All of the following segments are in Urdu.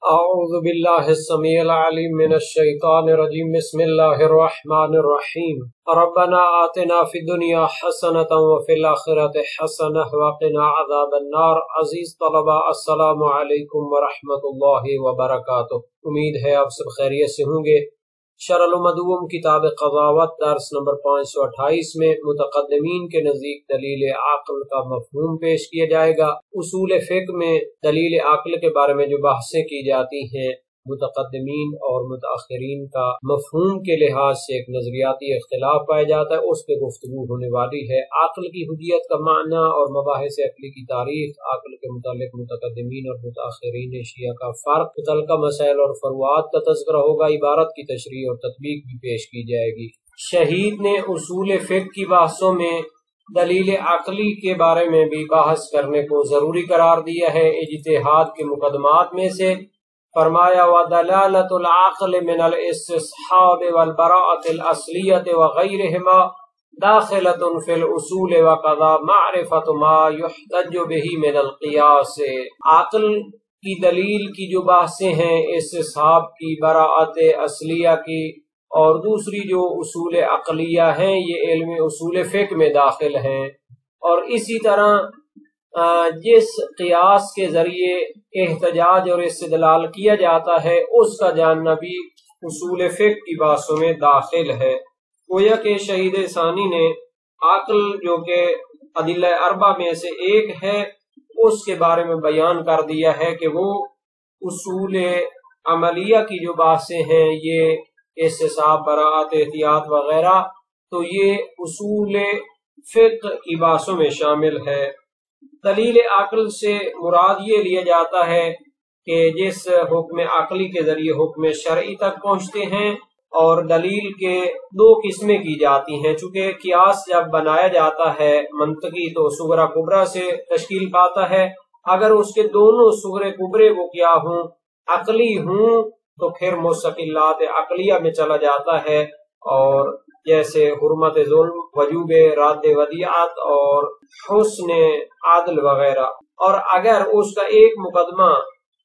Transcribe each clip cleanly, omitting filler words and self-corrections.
اعوذ باللہ السمیع العلیم من الشیطان الرجیم بسم اللہ الرحمن الرحیم ربنا آتنا فی الدنیا حسنة وفی الآخرة حسنة وقنا عذاب النار۔ عزیز طلبہ السلام علیکم ورحمۃ اللہ وبرکاتہ، امید ہے آپ سب خیریت سے ہوں گے۔ شرح المدوم کتاب قضاوت درس نمبر 528 میں متقدمین کے نزدیک دلیل عقل کا مفہوم پیش کیا جائے گا۔ اصول فقہ میں دلیل عقل کے بارے میں جو بحثیں کی جاتی ہیں، متقدمین اور متاخرین کا مفہوم کے لحاظ سے ایک نظریاتی اختلاف پایا جاتا ہے، اس پہ گفتگو ہونے والی ہے۔ عقل کی حجیت کا معنی اور مباحث عقلی کی تاریخ، عقل کے متعلق متقدمین اور متاخرین شیعہ کا فرق، متعلقہ مسائل اور فروعات کا تذکرہ ہوگا، عبارت کی تشریح اور تطبیق بھی پیش کی جائے گی۔ شہید نے اصول فقہ کی بحثوں میں دلیل عقلی کے بارے میں بھی بحث کرنے کو ضروری قرار دیا ہے۔ اجتہاد کے مقدمات میں سے فرمایا وَدَلَالَةُ الْعَقْلِ مِنَ الْإِسْتِصْحَابِ وَالْبَرَاءَةِ الْأَصْلِيَّةِ وَغَيْرِهِمَا دَاخِلَةٌ فِي الْأُصُولِ وَكَذَا مَعْرِفَةُ مَا يُحْتَجُّ بِهِ مِنَ الْقِيَاسِ۔ عقل کی دلیل کی جو بحثیں ہیں، استصحاب کی، براءت اصلیہ کی، اور دوسری جو اصول عقلیہ ہیں، یہ علم اصول فقہ میں داخل ہیں۔ اور اسی طرح جس قیاس کے ذریعے احتجاج اور استدلال کیا جاتا ہے، اس کا جاننا بھی اصول فقہ کی بحثوں میں داخل ہے۔ گویا کہ شہید ثانی نے عقل جو کہ ادلہ اربع میں سے ایک ہے، اس کے بارے میں بیان کر دیا ہے کہ وہ اصول عملیہ کی جو بحثیں ہیں، یہ استصحاب، براءت، احتیاط وغیرہ، تو یہ اصول فقہ کی بحثوں میں شامل ہے۔ دلیل عقل سے مراد یہ لیا جاتا ہے کہ جس حکم عقلی کے ذریعے حکم شرعی تک پہنچتے ہیں، اور دلیل کے دو قسمیں کی جاتی ہیں۔ چونکہ قیاس جب بنایا جاتا ہے منطقی تو صغرا کبرا سے تشکیل پاتا ہے، اگر اس کے دونوں صغرے کبرے وہ کیا ہوں، عقلی ہوں، تو پھر مستقلات عقلیہ میں چلا جاتا ہے، اور جیسے حرمت ظلم، وجوب رد ودیعت اور حسن عدل وغیرہ۔ اور اگر اس کا ایک مقدمہ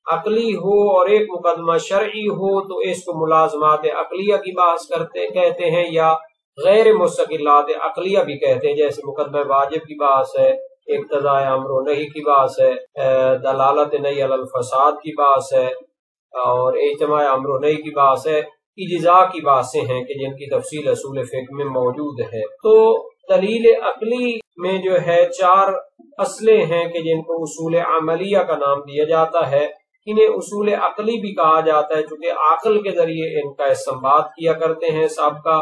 عقلی ہو اور ایک مقدمہ شرعی ہو تو اس کو ملازمات عقلیہ کی بحث کہتے ہیں، یا غیر مستقلات عقلیہ بھی کہتے ہیں، جیسے مقدمہ واجب کی بحث ہے، اقتضاء امر و نہی کی بحث ہے، دلالت نہی علی الفساد کی بحث ہے، اور اجتماع امر و نہی کی بحث ہے، اجزاء کی بحثیں ہیں کہ جن کی تفصیل اصول فقہ میں موجود ہے۔ تو دلیل عقلی میں جو ہے 4 اصلیں ہیں کہ جن کو اصول عملیہ کا نام دیا جاتا ہے۔ انہیں اصول عقلی بھی کہا جاتا ہے چونکہ عقل کے ذریعے ان کا استنباط کیا کرتے ہیں، سابقہ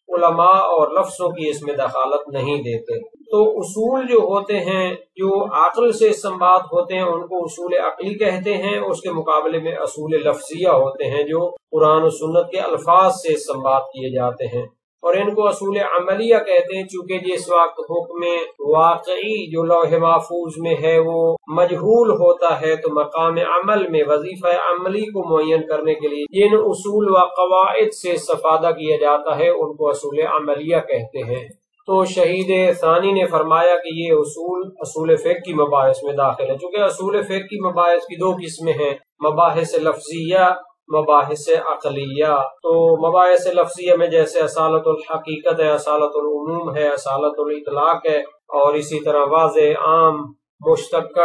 علماء اور لفظوں کی اس میں دخالت نہیں دیتے۔ تو اصول جو ہوتے ہیں، جو عقل سے استنباط ہوتے ہیں، ان کو اصول عقلی کہتے ہیں۔ اس کے مقابلے میں اصول لفظیہ ہوتے ہیں جو قرآن و سنت کے الفاظ سے استنباط کیے جاتے ہیں، اور ان کو اصول عملیہ کہتے ہیں چونکہ جس وقت حکم واقعی جو لوح محفوظ میں ہے وہ مجہول ہوتا ہے، تو مقام عمل میں وظیفہ عملی کو معین کرنے کے لیے جن اصول و قواعد سے استفادہ کیا جاتا ہے ان کو اصول عملیہ کہتے ہیں۔ تو شہید ثانی نے فرمایا کہ یہ اصول فقہ کی مباحث میں داخل ہے۔ چونکہ اصول فقہ کی مباحث کی 2 قسمیں ہیں، مباحث لفظیہ، مباحث عقلیہ۔ تو مباحث لفظیہ میں جیسے اصالت الحقیقت ہے، اصالت العموم ہے، اصالت الاطلاق ہے، اور اسی طرح واضح، عام، مشتق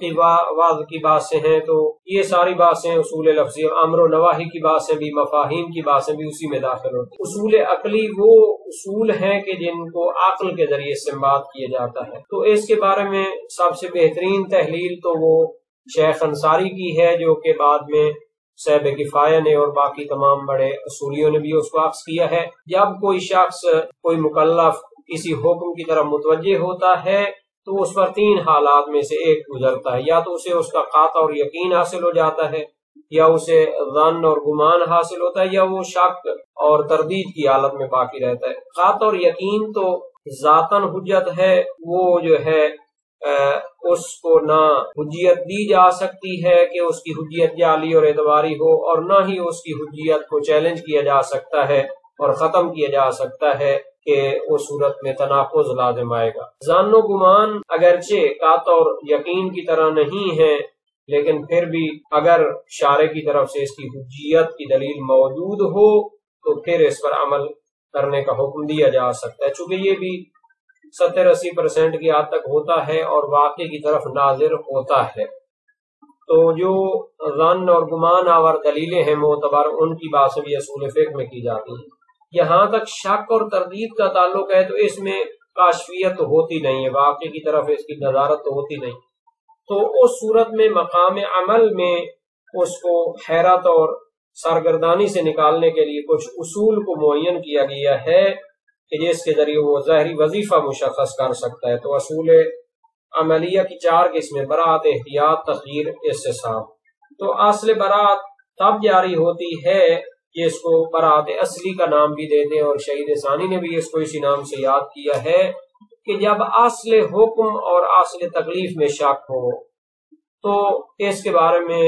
کی واضح کی باتیں ہیں، تو یہ ساری باتیں اصول لفظیہ۔ امر و نواہی کی باتیں بھی، مفاہیم کی باتیں بھی اسی میں داخل ہوتی ہیں۔ اصول عقلی وہ اصول ہیں کہ جن کو عقل کے ذریعے استنباط کیا جاتا ہے۔ تو اس کے بارے میں سب سے بہترین تحلیل تو وہ شیخ انصاری کی ہے، جو کہ بعد میں صاحب کفایہ نے اور باقی تمام بڑے اصولیوں نے بھی اس کو عکس کیا ہے۔ جب کوئی شخص، کوئی مکلف کسی حکم کی طرف متوجہ ہوتا ہے تو اس پر 3 حالات میں سے ایک گزرتا ہے، یا تو اسے اس کا قاطع اور یقین حاصل ہو جاتا ہے، یا اسے ظن اور گمان حاصل ہوتا ہے، یا وہ شک اور تردید کی حالت میں باقی رہتا ہے۔ قاطع اور یقین تو ذاتاً حجت ہے، وہ جو ہے اس کو نہ حجیت دی جا سکتی ہے کہ اس کی حجیت جعلی اور اعتباری ہو، اور نہ ہی اس کی حجیت کو چیلنج کیا جا سکتا ہے اور ختم کیا جا سکتا ہے کہ اس صورت میں تناقض لازم آئے گا۔ ظن و گمان اگرچہ قاطع اور یقین کی طرح نہیں ہے، لیکن پھر بھی اگر شارع کی طرف سے اس کی حجیت کی دلیل موجود ہو تو پھر اس پر عمل کرنے کا حکم دیا جا سکتا ہے، چونکہ یہ بھی 70-80% کی حد تک ہوتا ہے اور واقع کی طرف ناظر ہوتا ہے۔ تو جو ظن اور گمان آور دلیلیں ہیں معتبر، ان کی بات بھی اصول فقہ میں کی جاتی ہے۔ یہاں تک شک اور تردید کا تعلق ہے تو اس میں کاشفیت تو ہوتی نہیں ہے، واقع کی طرف اس کی نظارت تو ہوتی نہیں، تو اس صورت میں مقام عمل میں اس کو حیرت اور سرگردانی سے نکالنے کے لیے کچھ اصول کو معین کیا گیا ہے کہ جس کے ذریعے وہ ظاہری وظیفہ مشخص کر سکتا ہے۔ تو اصول عملیہ کی 4 قسمیں: براءت، احتیاط، تخییر، استصحاب۔ تو اصل براءت تب جاری ہوتی ہے، جس کو براءت اصلی کا نام بھی دیتے ہیں، اور شہید ثانی نے بھی اس کو اسی نام سے یاد کیا ہے، کہ جب اصل حکم اور اصل تکلیف میں شک ہو تو اس کے بارے میں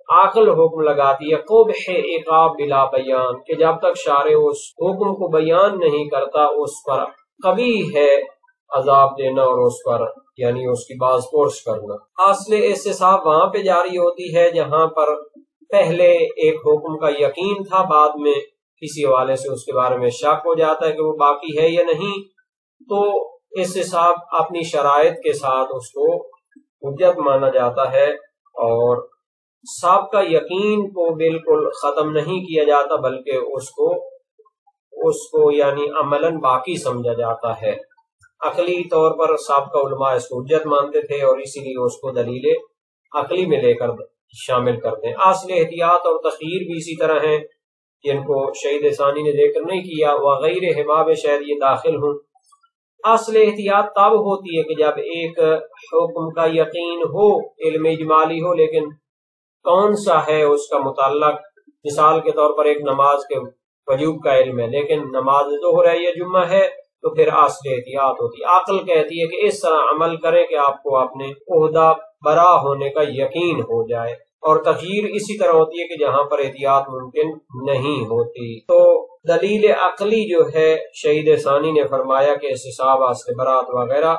عقل حکم لگاتی ہے قبح عقاب بلا بیان، کہ جب تک شارع اس حکم کو بیان نہیں کرتا اس پر قبیح ہے عذاب دینا اور اس پر یعنی اس کی باز پرس کرنا۔ اصل استصحاب وہاں پہ جاری ہوتی ہے جہاں پر پہلے ایک حکم کا یقین تھا، بعد میں کسی حوالے سے اس کے بارے میں شک ہو جاتا ہے کہ وہ باقی ہے یا نہیں، تو استصحاب اپنی شرائط کے ساتھ اس کو حجت مانا جاتا ہے، اور سابقہ یقین کو بالکل ختم نہیں کیا جاتا بلکہ اس کو یعنی عملاً باقی سمجھا جاتا ہے۔ عقلی طور پر سابقہ علماء اس کو حجت مانتے تھے اور اسی لیے اس کو دلیل عقلی میں لے کر شامل کرتے ہیں۔ اصل احتیاط اور تخییر بھی اسی طرح ہیں، جن کو شہید ثانی نے ذکر نہیں کیا، وغیرہ حباب شاید یہ داخل ہوں۔ اصل احتیاط تب ہوتی ہے کہ جب ایک حکم کا یقین ہو، علم اجمالی ہو، لیکن کون سا ہے اس کا متعلق، مثال کے طور پر ایک نماز کے وجوب کا علم ہے لیکن نماز ظہر ہے یا جمعہ ہے، تو پھر اصل احتیاط ہوتی ہے۔ عقل کہتی ہے کہ اس طرح عمل کریں کہ آپ کو اپنے عہدہ برا ہونے کا یقین ہو جائے، اور تخییر اسی طرح ہوتی ہے کہ جہاں پر احتیاط ممکن نہیں ہوتی۔ تو دلیل عقلی جو ہے شہید ثانی نے فرمایا کہ استصحاب، اصل برات وغیرہ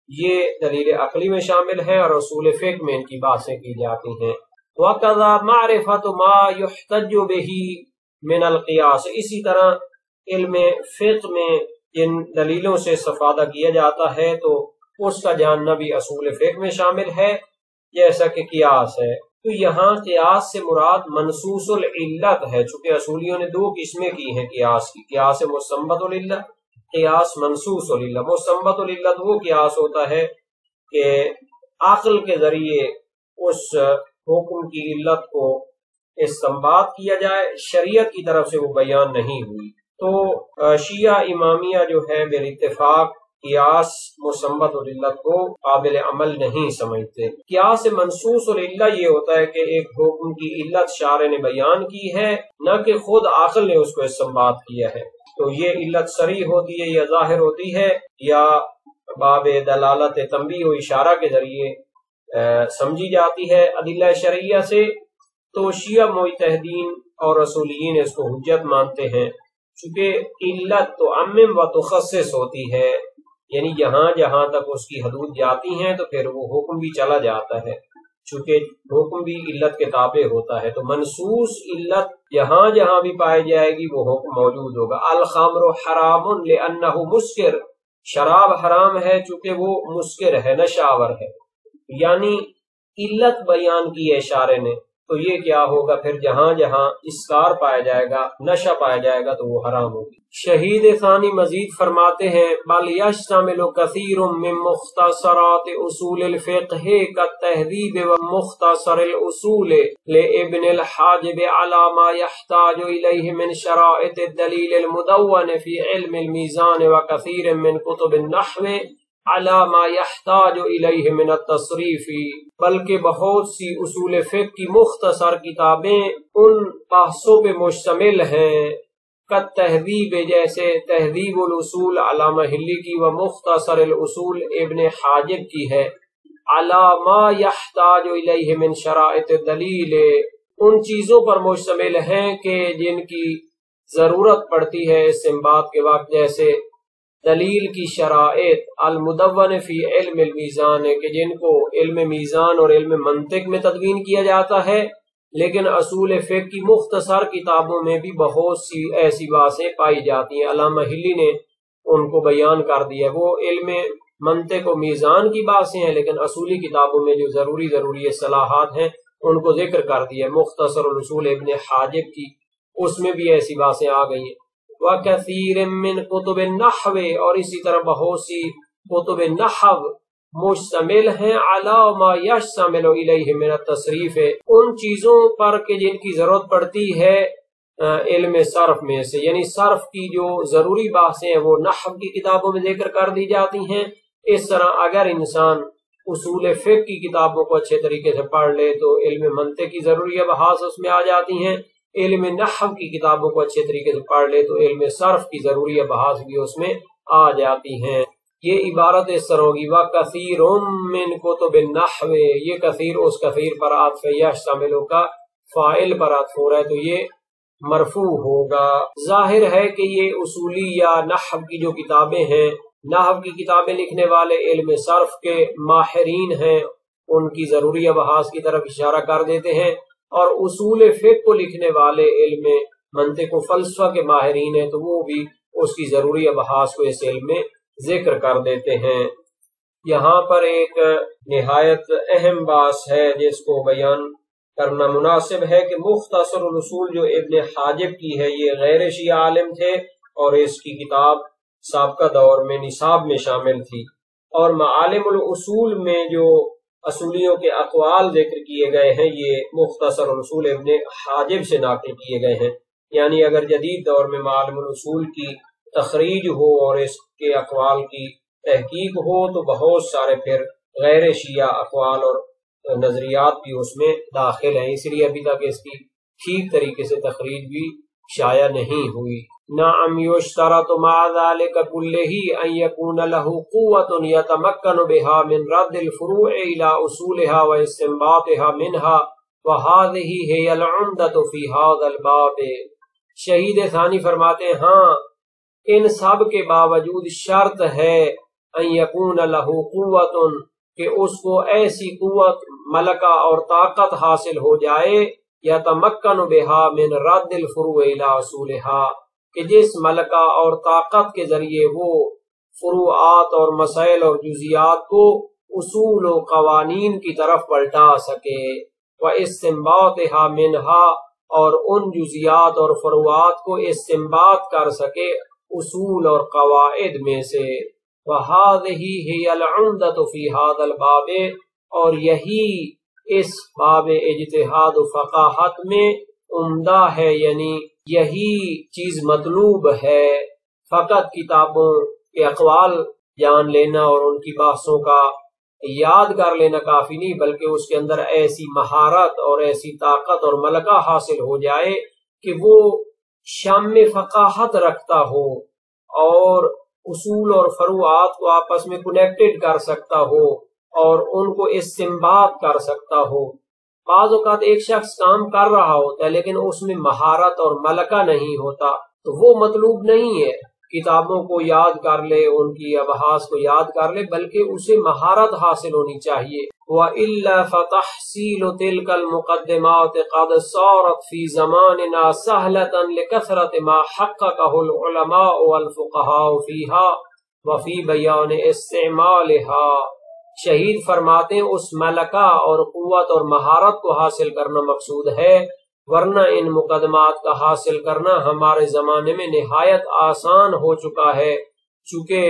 یہ دلیل عقلی میں شامل ہے، اور اصول فقہ میں ان کی باتیں کی جاتی ہیں۔ وَقَضَى مَعْرِفَةُ مَا يُحْتَجُّ بِهِ مِنَ الْقِيَاسِ، اسی طرح علم فقہ میں جن دلیلوں سے استفادہ کیا جاتا ہے تو اس کا جاننا بھی اصول فقہ میں شامل ہے، جیسا کہ قیاس ہے۔ تو یہاں قیاس سے مراد منصوص العلت ہے، چونکہ اصولیوں نے 2 قسمیں کی ہیں قیاس کی، قیاس مستنبط العلت، قیاس منصوص العلت۔ مستنبط العلت وہ قیاس ہوتا ہے کہ عقل کے ذریعے اس حکم کی علت کو استنباط کیا جائے، شریعت کی طرف سے وہ بیان نہیں ہوئی۔ تو شیعہ امامیہ جو ہے بالاتفاق قیاس مستنبط العلت کو قابل عمل نہیں سمجھتے۔ قیاس منصوص العلت یہ ہوتا ہے کہ ایک حکم کی علت شارع نے بیان کی ہے، نہ کہ خود عقل نے اس کو استنباط کیا ہے، تو یہ علت صریح ہوتی ہے یا ظاہر ہوتی ہے، یا باب دلالت تنبیہ و اشارہ کے ذریعے سمجھی جاتی ہے ادلہ شرعیہ سے۔ تو شیعہ مجتہدین اور اصولیین اس کو حجت مانتے ہیں، چونکہ علت تو عمم و تخصص ہوتی ہے، یعنی جہاں جہاں تک اس کی حدود جاتی ہیں تو پھر وہ حکم بھی چلا جاتا ہے، چونکہ حکم بھی علت کے تابع ہوتا ہے۔ تو منصوص علت جہاں جہاں بھی پائی جائے گی وہ حکم موجود ہوگا۔ الخمر حرام لأنہ مسکر، شراب حرام ہے چونکہ وہ مسکر ہے، نشہ آور ہے، یعنی علت بیان کی ہے شارع نے، تو یہ کیا ہوگا پھر جہاں جہاں اسکار پایا جائے گا، نشہ پایا جائے گا تو وہ حرام ہوگی۔ شہید ثانی مزید فرماتے ہیں بل یشتمل کثیر من مختصرات اصول الفقہ کالتہذیب و مختصر الاصول لابن الحاجب علی ما يحتاج الیہ من شرائط الدلیل المدون فی علم المیزان و کثیر من کتب النحو علی ما يحتاج الیہ من التصریف، بلکہ بہت سی اصول فقہ کی مختصر کتابیں ان بحثوں پہ مشتمل ہیں، کالتہذیب جیسے تہذیب الاصول علامہ ہلی کی، و مختصر الاصول ابن حاجب کی ہے، علی ما يحتاج الیہ من شرائط الدلیل ان چیزوں پر مشتمل ہیں کہ جن کی ضرورت پڑتی ہے استنباط کے وقت، جیسے دلیل کی شرائط المدون فی علم المیزان ہے کہ جن کو علم میزان اور علم منطق میں تدوین کیا جاتا ہے، لیکن اصول فقہ کی مختصر کتابوں میں بھی بہت سی ایسی باتیں پائی جاتی ہیں۔ علامہ ہلی نے ان کو بیان کر دیا، وہ علم منطق و میزان کی باتیں ہیں، لیکن اصولی کتابوں میں جو ضروری اصطلاحات ہیں ان کو ذکر کر دیا۔ مختصر الاصول ابن حاجب کی، اس میں بھی ایسی باتیں آ گئی ہیں۔ وَكَثِيرٍ مِّن کتب النحو، اور اسی طرح بہت سی کتب نحو مشتمل ہیں علی ما یشتمل الیہ من التصریف، ان چیزوں پر کہ جن کی ضرورت پڑتی ہے علم صرف میں سے، یعنی صرف کی جو ضروری باتیں ہیں وہ نحو کی کتابوں میں ذکر کر دی جاتی ہیں۔ اس طرح اگر انسان اصول فقہ کی کتابوں کو اچھے طریقے سے پڑھ لے تو علم منطق کی ضروری بحث اس میں آ جاتی ہیں، علم نحو کی کتابوں کو اچھے طریقے سے پڑھ لے تو علم صرف کی ضروری بحث بھی اس میں آ جاتی ہیں۔ یہ عبارت اس طرح ہوگی وَكَثِيرٌ مِّن كُتُبِ النَّحْوِ، یہ کثیر اس کثیر پر عطف یشتمل کا فاعل پر عطف ہو رہا ہے تو یہ مرفوع ہوگا۔ ظاہر ہے کہ یہ اصولی یا نحو کی جو کتابیں ہیں، نحو کی کتابیں لکھنے والے علم صرف کے ماہرین ہیں، ان کی ضروری بحث کی طرف اشارہ کر دیتے ہیں، اور اصول فقہ کو لکھنے والے علم منطق و فلسفہ کے ماہرین ہیں تو وہ بھی اس کی ضروری بحث کو اس علم میں ذکر کر دیتے ہیں۔ یہاں پر ایک نہایت اہم بات ہے جس کو بیان کرنا مناسب ہے کہ مختصر الاصول جو ابن حاجب کی ہے یہ غیر شیعہ عالم تھے، اور اس کی کتاب سابقہ دور میں نصاب میں شامل تھی، اور معالم الاصول میں جو اصولیوں کے اقوال ذکر کیے گئے ہیں یہ مختصر الاصول ابن حاجب سے ناقل کیے گئے ہیں۔ یعنی اگر جدید دور میں معالم الاصول کی تخریج ہو اور اس کے اقوال کی تحقیق ہو تو بہت سارے پھر غیر شیعہ اقوال اور نظریات بھی اس میں داخل ہیں، اس لیے ابھی تک اس کی ٹھیک طریقے سے تخریج بھی شائع نہیں ہوئی۔ نعم یشترط مع ذلك كله ان يكون له قوة يتمكن بها من رد الفروع الى اصولها واستنباطها منها وهذه هي العمدة في هذا الباب۔ شہید ثانی فرماتے ہیں ہاں ان سب کے باوجود شرط ہے ان يكون له قوة کہ اس کو ایسی قوت ملکہ اور طاقت حاصل ہو جائے یتمکن بها من رد الفروع الى اصولها کہ جس ملکہ اور طاقت کے ذریعے وہ فروعات اور مسائل اور جزیات کو اصول و قوانین کی طرف پلٹا سکے، وَاِسْتِنْبَاطِهَا مِنْهَا اور ان جزیات اور فروعات کو استنباط کر سکے اصول اور قواعد میں سے۔ وَهَذِهِ هِيَ الْعُمْدَةُ فِي هَذَا الْبَابِ اور یہی اس باب اجتہاد و فقاہت میں عمدہ ہے، یعنی یہی چیز مطلوب ہے۔ فقط کتابوں کے اقوال جان لینا اور ان کی بحثوں کا یاد کر لینا کافی نہیں، بلکہ اس کے اندر ایسی مہارت اور ایسی طاقت اور ملکہ حاصل ہو جائے کہ وہ شام فقاہت رکھتا ہو اور اصول اور فروعات کو آپس میں کنیکٹڈ کر سکتا ہو اور ان کو استنباط کر سکتا ہو۔ بعض اوقات ایک شخص کام کر رہا ہوتا ہے لیکن اس میں مہارت اور ملکہ نہیں ہوتا تو وہ مطلوب نہیں ہے کتابوں کو یاد کر لے، ان کی ابحاث کو یاد کر لے، بلکہ اسے مہارت حاصل ہونی چاہیے۔ وَإِلَّا فَتَحْصِيلُ تِلْكَ الْمُقَدِّمَاتِ قَدْ صَارَتْ فِي زَمَانِنَا سَهْلَةً لِكَثْرَةِ مَا حَقَّقَهُ الْعُلَمَاءُ وَالْفُقَهَاءُ فِيهَا وَفِي بَيَانِ اسْتِعْمَالِهَا۔ شہید فرماتے ہیں اس ملکہ اور قوت اور مہارت کو حاصل کرنا مقصود ہے، ورنہ ان مقدمات کا حاصل کرنا ہمارے زمانے میں نہایت آسان ہو چکا ہے، چونکہ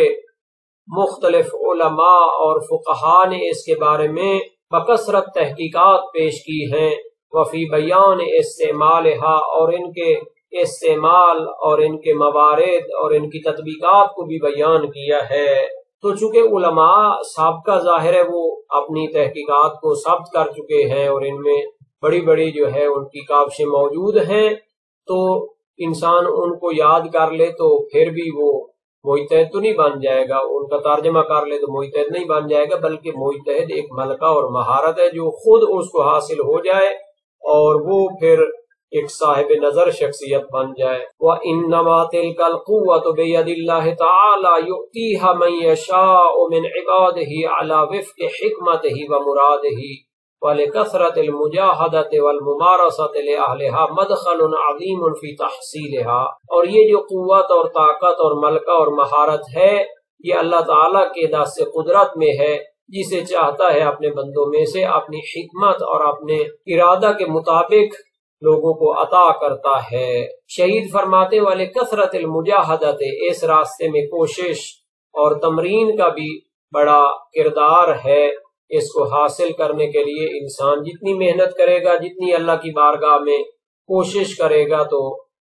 مختلف علماء اور فقہاء نے اس کے بارے میں بکثرت تحقیقات پیش کی ہیں۔ وفی بیان استعمالها اور ان کے استعمال اور ان کے موارد اور ان کی تطبیقات کو بھی بیان کیا ہے۔ تو چونکہ علماء سابقہ ظاہر ہے وہ اپنی تحقیقات کو ثبت کر چکے ہیں اور ان میں بڑی بڑی جو ہے ان کی کاوشیں موجود ہیں، تو انسان ان کو یاد کر لے تو پھر بھی وہ مجتہد تو نہیں بن جائے گا، ان کا ترجمہ کر لے تو مجتہد نہیں بن جائے گا، بلکہ مجتہد ایک ملکہ اور مہارت ہے جو خود اس کو حاصل ہو جائے اور وہ پھر ایک صاحب نظر شخصیت بن جائے۔ وَإِنَّمَا تِلْكَ الْقُوَّةُ بِيَدِ اللَّهِ تَعَالَى يُؤْتِيهَا مَن يَشَاءُ مِنْ عِبَادِهِ عَلَى وِفْقِ حِكْمَتِهِ وَمُرَادِهِ وَلِكَثْرَةِ الْمُجَاهَدَةِ وَالْمُمَارَسَةِ لِأَهْلِهَا مَدْخَلٌ عَظِيمٌ فِي تَحْصِيلِهَا۔ اور یہ جو قوت اور طاقت اور ملکہ اور مہارت ہے یہ اللہ تعالیٰ کے دست قدرت میں ہے، جسے چاہتا ہے اپنے بندوں میں سے اپنی حکمت اور اپنے ارادہ کے مطابق لوگوں کو عطا کرتا ہے۔ شہید فرماتے والے کثرت المجاہدت، اس راستے میں کوشش اور تمرین کا بھی بڑا کردار ہے۔ اس کو حاصل کرنے کے لیے انسان جتنی محنت کرے گا، جتنی اللہ کی بارگاہ میں کوشش کرے گا تو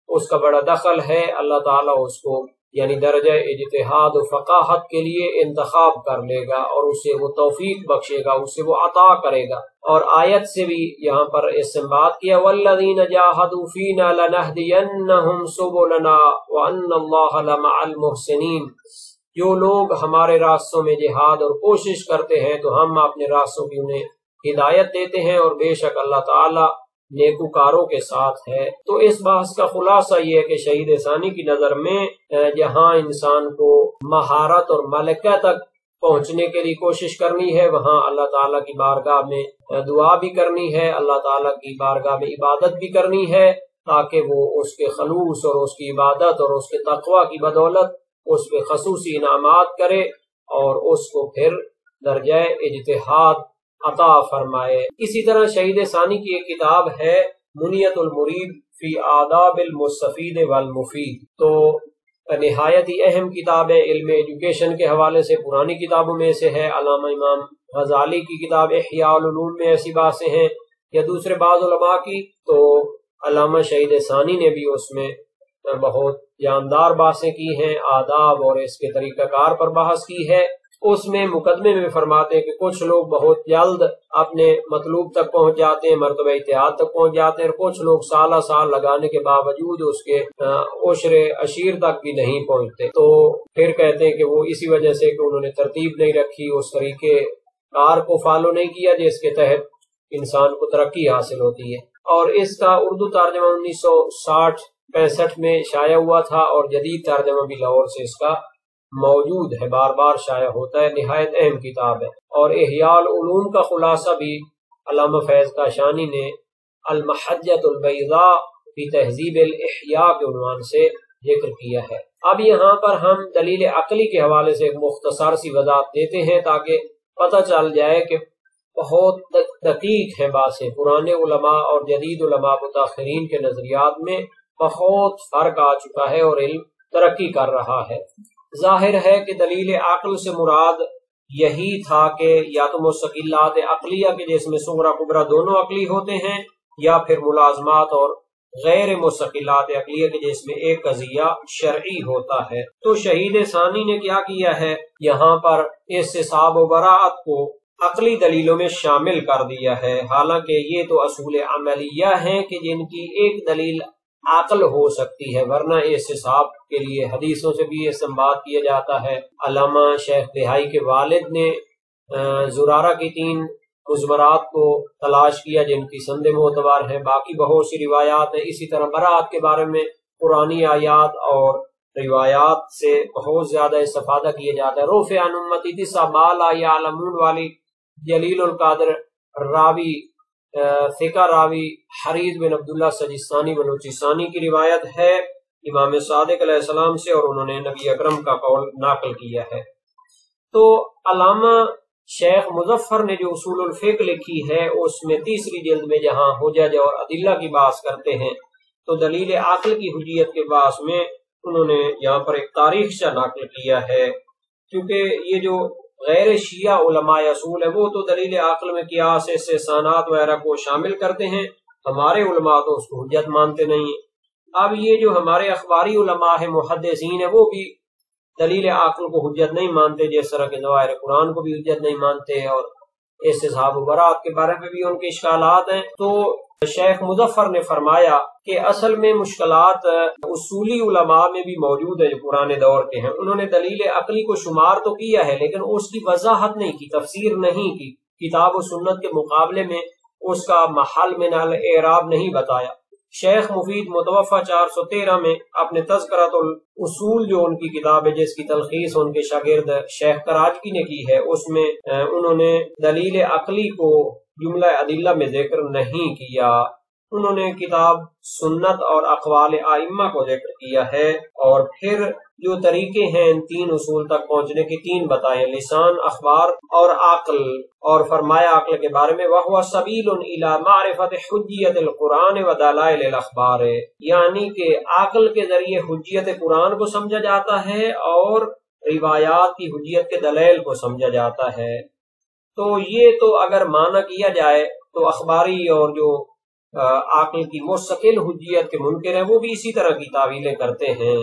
اس کا بڑا دخل ہے۔ اللہ تعالیٰ اس کو یعنی درجہ اجتہاد و فقاہت کے لیے انتخاب کر لے گا اور اسے وہ توفیق بخشے گا، اسے وہ عطا کرے گا۔ اور آیت سے بھی یہاں پر استنباط کیا وَالَّذِينَ جَاهَدُوا فِينَا لَنَهْدِيَنَّهُمْ سُبُلَنَا وَأَنَّ اللَّهَ لَمَعَ الْمُحْسِنِينَ، جو لوگ ہمارے راستوں میں جہاد اور کوشش کرتے ہیں تو ہم اپنے راستوں کی انہیں ہدایت دیتے ہیں، اور بے شک اللہ تعالی نیکوکاروں کے ساتھ ہے۔ تو اس بحث کا خلاصہ یہ ہے کہ شہید ثانی کی نظر میں جہاں انسان کو مہارت اور ملکہ تک پہنچنے کے لیے کوشش کرنی ہے، وہاں اللہ تعالیٰ کی بارگاہ میں دعا بھی کرنی ہے، اللہ تعالیٰ کی بارگاہ میں عبادت بھی کرنی ہے، تاکہ وہ اس کے خلوص اور اس کی عبادت اور اس کے تقوی کی بدولت اس پہ خصوصی انعامات کرے اور اس کو پھر درجہ اجتہاد عطا فرمائے۔ اسی طرح شہید ثانی کی ایک کتاب ہے منیت المرید فی آداب المستفید والمفید، تو نہایت ہی اہم کتاب ہے، علم ایجوکیشن کے حوالے سے پرانی کتابوں میں سے ہے۔ علامہ امام غزالی کی کتاب احیاء العلوم میں ایسی باتیں ہیں، یا دوسرے بعض علماء کی، تو علامہ شہید ثانی نے بھی اس میں بہت جاندار باتیں کی ہیں، آداب اور اس کے طریقہ کار پر بحث کی ہے۔ اس میں مقدمے میں فرماتے ہیں کہ کچھ لوگ بہت جلد اپنے مطلوب تک پہنچ جاتے ہیں، مرتبہ اتحاد تک پہنچ جاتے ہیں، اور کچھ لوگ سالہ سال لگانے کے باوجود اس کے عشر عشیر تک بھی نہیں پہنچتے، تو پھر کہتے ہیں کہ وہ اسی وجہ سے کہ انہوں نے ترتیب نہیں رکھی، اس طریقے کار کو فالو نہیں کیا جس کے تحت انسان کو ترقی حاصل ہوتی ہے۔ اور اس کا اردو ترجمہ 1960-65 میں شائع ہوا تھا، اور جدید ترجمہ بھی لاہور سے اس کا موجود ہے، بار بار شائع ہوتا ہے، نہایت اہم کتاب ہے۔ اور احیاء العلوم کا خلاصہ بھی علامہ فیض کاشانی نے المحجۃ البیضاء فی تہذیب الاحیاء کے عنوان سے ذکر کیا ہے۔ اب یہاں پر ہم دلیل عقلی کے حوالے سے ایک مختصر سی وضاحت دیتے ہیں تاکہ پتہ چل جائے کہ بہت دقیق ہیں باتیں، پرانے علماء اور جدید علماء متاخرین کے نظریات میں بہت فرق آ چکا ہے اور علم ترقی کر رہا ہے۔ ظاہر ہے کہ دلیل عقل سے مراد یہی تھا کہ یا تو مستقلات عقلیہ کے جس میں صغرا کبرا دونوں عقلی ہوتے ہیں، یا پھر ملازمات اور غیر مستقلات عقلیہ کے جس میں ایک قضیہ شرعی ہوتا ہے۔ تو شہید ثانی نے کیا کیا ہے، یہاں پر استصحاب و براءت کو عقلی دلیلوں میں شامل کر دیا ہے، حالانکہ یہ تو اصول عملیہ ہیں کہ جن کی ایک دلیل عقل ہو سکتی ہے، ورنہ استصحاب کے لیے حدیثوں سے بھی استنباط کیا جاتا ہے۔ علامہ شیخ بہائی کے والد نے زرارہ کی 3 مضمرات کو تلاش کیا جن کی سند معتبر ہے، باقی بہت سی روایات ہیں۔ اسی طرح براءت کے بارے میں قرآنی آیات اور روایات سے بہت زیادہ استفادہ کیا جاتا ہے۔ رفع عن امتی 9 ما لا یعلمون والی جلیل القدر راوی ثقہ راوی حریث بن عبداللہ سجستانی بلوچستانی کی روایت ہے امام صادق علیہ السلام سے، اور انہوں نے نبی اکرم کا قول نقل کیا ہے۔ تو علامہ شیخ مظفر نے جو اصول الفقہ لکھی ہے اس میں 3 جلد میں جہاں حجج اور ادلہ کی بات کرتے ہیں، تو دلیل عقل کی حجیت کے باعث میں انہوں نے یہاں پر ایک تاریخچہ نقل کیا ہے، کیونکہ یہ جو غیر شیعہ علماء اصول ہے وہ تو دلیل عقل میں قیاس استحسانات وغیرہ کو شامل کرتے ہیں، ہمارے علماء تو اس کو حجت مانتے نہیں ہیں۔ اب یہ جو ہمارے اخباری علماء ہیں، محدثین ہیں، وہ بھی دلیل عقل کو حجت نہیں مانتے، جس طرح کے ظواہر قرآن کو بھی حجت نہیں مانتے، اور استصحاب و براءت کے بارے میں بھی ان کے اشکالات ہیں۔ تو شیخ مظفر نے فرمایا کہ اصل میں مشکلات اصولی علماء میں بھی موجود ہے جو پرانے دور کے ہیں، انہوں نے دلیل عقلی کو شمار تو کیا ہے لیکن اس کی وضاحت نہیں کی، تفسیر نہیں کی، کتاب و سنت کے مقابلے میں اس کا محل من الاعراب نہیں بتایا۔ شیخ مفید متوفہ 413 میں اپنے تذکرۃ الاصول جو ان کی کتاب ہے جس کی تلخیص ان کے شاگرد شیخ کراچی نے کی ہے، اس میں انہوں نے دلیل عقلی کو جملہ ادلہ میں ذکر نہیں کیا، انہوں نے کتاب سنت اور اقوال ائمہ کو ذکر کیا ہے، اور پھر جو طریقے ہیں ان تین اصول تک پہنچنے کے تین بتائے، لسان، اخبار اور عقل، اور فرمایا عقل کے بارے میں وَهُوَ سَبِيلٌ إِلَى مَعْرِفَةِ حُجِّيَّةِ الْقُرْآنِ وَدَلَائِلِ الْأَخْبَارِ، یعنی کہ عقل کے ذریعے حجیت قرآن کو سمجھا جاتا ہے اور روایات کی حجیت کے دلائل کو سمجھا جاتا ہے۔ تو یہ تو اگر معنی کیا جائے تو اخباری اور جو عقل کی مستقل حجیت کے منکر ہیں وہ بھی اسی طرح کی تعویلیں کرتے ہیں۔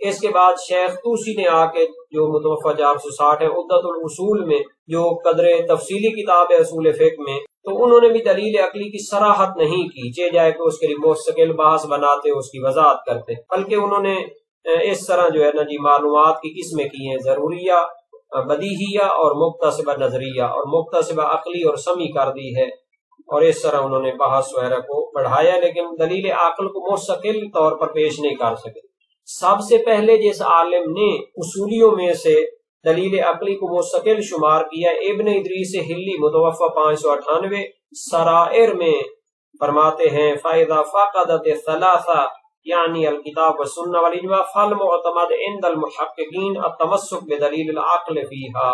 اس کے بعد شیخ طوسی نے آ کے جو متوفہ 460 ہے عدت الاصول میں جو قدر تفصیلی کتاب ہے اصول فقہ میں، تو انہوں نے بھی دلیل عقلی کی صراحت نہیں کی، چاہے جائے کہ اس کے لیے مستقل بحث بناتے اس کی وضاحت کرتے، بلکہ انہوں نے اس طرح جو ہے نا جی معلومات کی قسمیں کی ہیں، ضروریہ، بدیہیہ اور مکتسبہ نظریہ، اور مکتسبہ عقلی اور سمعی کر دی ہے، اور اس طرح انہوں نے بحث وغیرہ کو بڑھایا، لیکن دلیل عقل کو مستقل طور پر پیش نہیں کر سکے۔ سب سے پہلے جس عالم نے اصولیوں میں سے دلیل عقلی کو مستقل شمار کیا ابن ادریس حلی متوفہ 598 سرائر میں فرماتے ہیں فَإِذَا فَقَدَتِ الثَّلَاثَةُ یعنی الکتاب والسنہ والاجماع فالمعتمد عند المحققین التمسک بدلیل العقل فیہا،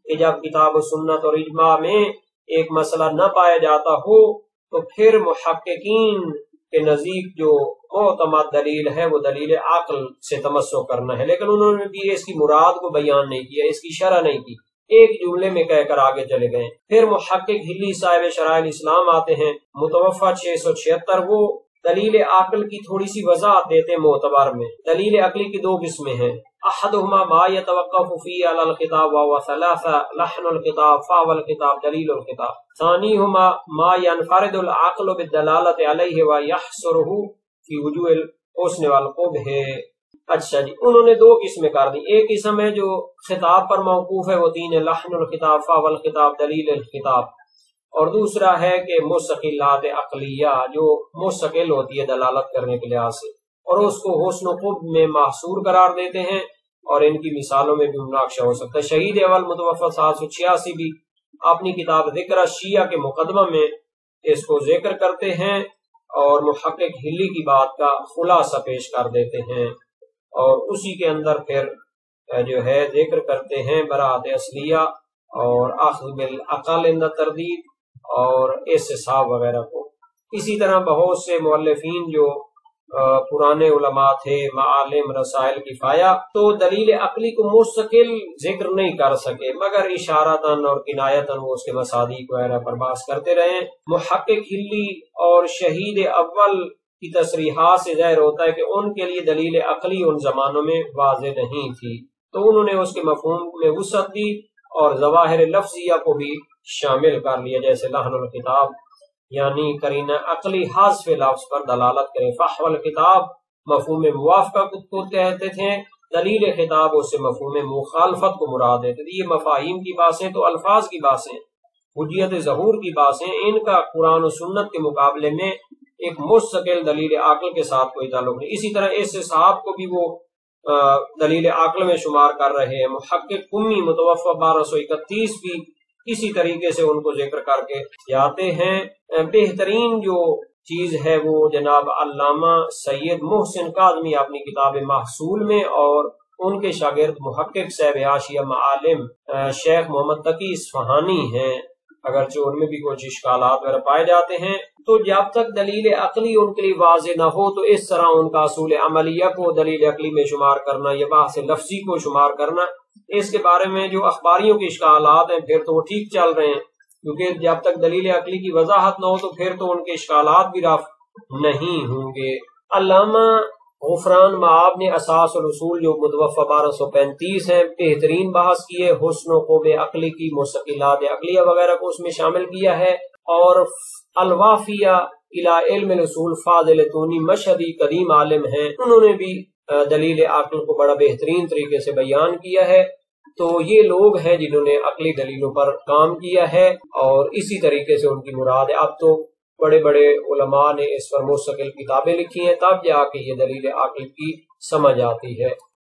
کہ جب کتاب و سنت اور اجماع میں ایک مسئلہ نہ پایا جاتا ہو تو پھر محققین کے نزدیک جو معتمد دلیل ہے وہ دلیل عقل سے تمسک کرنا ہے، لیکن انہوں نے بھی اس کی مراد کو بیان نہیں کیا، اس کی شرح نہیں کی، ایک جملے میں کہہ کر آگے چلے گئے۔ پھر محقق حلی صاحب شرائع الاسلام آتے ہیں متوفہ 676، وہ دلیل عقل کی تھوڑی سی وضاحت دیتے معتبر میں۔ دلیل عقلی کی دو قسمیں ہیں، احدہما ما یتوقف فی علی الخطاب وهو ثلاثہ لحن الخطاب فهو الخطاب دلیل الخطاب، ثانیہما ما ينفرد العقل بالدلالۃ علیہ ویحصرہ فی وجوہ الحسن والقبح۔ اچھا جی، انہوں نے دو قسمیں کر دی، ایک قسم ہے جو خطاب پر موقوف ہے وہ تین ہے، لحن الخطاب فهو الخطاب دلیل الخطاب، اور دوسرا ہے کہ مستقلات عقلیہ جو مستقل ہوتی ہے دلالت کرنے کے لحاظ سے، اور اس کو حسن و قبح میں محصور قرار دیتے ہیں، اور ان کی مثالوں میں بھی مناقشہ ہو سکتا ہے۔ شہید اول متوفہ 786 بھی اپنی کتاب ذکر شیعہ کے مقدمہ میں اس کو ذکر کرتے ہیں اور محقق حلی کی بات کا خلاصہ پیش کر دیتے ہیں، اور اسی کے اندر پھر جو ہے ذکر کرتے ہیں براءت اصلیہ اور اخذ بالعقل عند تردید اور استصحاب وغیرہ کو۔ اسی طرح بہت سے مؤلفین جو پرانے علماء تھے، معالم، رسائل کفایہ، تو دلیل عقلی کو مستقل ذکر نہیں کر سکے مگر اشارتاً اور کنایتاً وہ اس کے مصادیق وغیرہ پر بحث کرتے رہے۔ محقق حلی اور شہید اول کی تصریحات سے ظاہر ہوتا ہے کہ ان کے لیے دلیل عقلی ان زمانوں میں واضح نہیں تھی، تو انہوں نے اس کے مفہوم میں وسعت دی اور ظواہر لفظیہ کو بھی شامل کر لیا، جیسے لحن الخطاب یعنی قرینہ عقلی حذف لفظ پر دلالت کرے، فحوى الخطاب مفہوم موافقہ کو کہتے تھے، دلیل خطاب اس سے مفہوم مخالفت کو مراد دیتے تھے۔ یہ مفاہیم کی باتیں تو الفاظ کی باتیں، حجیت ظہور کی باتیں، ان کا قرآن و سنت کے مقابلے میں ایک مستقل دلیل عقل کے ساتھ کوئی تعلق نہیں۔ اسی طرح اس صحاب کو بھی وہ دلیل عقل میں شمار کر رہے ہیں۔ محقق قمی متوفہ 1231 بھی اسی طریقے سے ان کو ذکر کر کے جاتے ہیں۔ بہترین جو چیز ہے وہ جناب علامہ سید محسن کاظمی اپنی کتاب محصول میں، اور ان کے شاگرد محقق صاحب حاشیہ معالم شیخ محمد تقی اصفہانی ہیں، اگرچہ ان میں بھی کچھ اشکالات وغیرہ پائے جاتے ہیں۔ تو جب تک دلیل عقلی ان کے لیے واضح نہ ہو تو اس طرح ان کا اصول عملیہ کو دلیل عقلی میں شمار کرنا یا بحث لفظی کو شمار کرنا، اس کے بارے میں جو اخباریوں کے اشکالات ہیں پھر تو وہ ٹھیک چل رہے ہیں، کیونکہ جب تک دلیل عقلی کی وضاحت نہ ہو تو پھر تو ان کے اشکالات بھی رفع نہیں ہوں گے۔ علامہ غفران معاب نے اساس الاصول جو متوفہ 1235 ہے بہترین بحث کی ہے، حسن و قبح عقلی کی، مستقلات عقلیہ وغیرہ کو اس میں شامل کیا ہے، اور الوافیہ الی علم الاصول فاضل تونی مشہدی قدیم عالم ہیں، انہوں نے بھی دلیل عقل کو بڑا بہترین طریقے سے بیان کیا ہے۔ تو یہ لوگ ہیں جنہوں نے عقلی دلیلوں پر کام کیا ہے، اور اسی طریقے سے ان کی مراد ہے۔ اب تو بڑے بڑے علماء نے اس پر مستقل کتابیں لکھی ہیں، تب جا کے یہ دلیل عقل کی سمجھ آتی ہے۔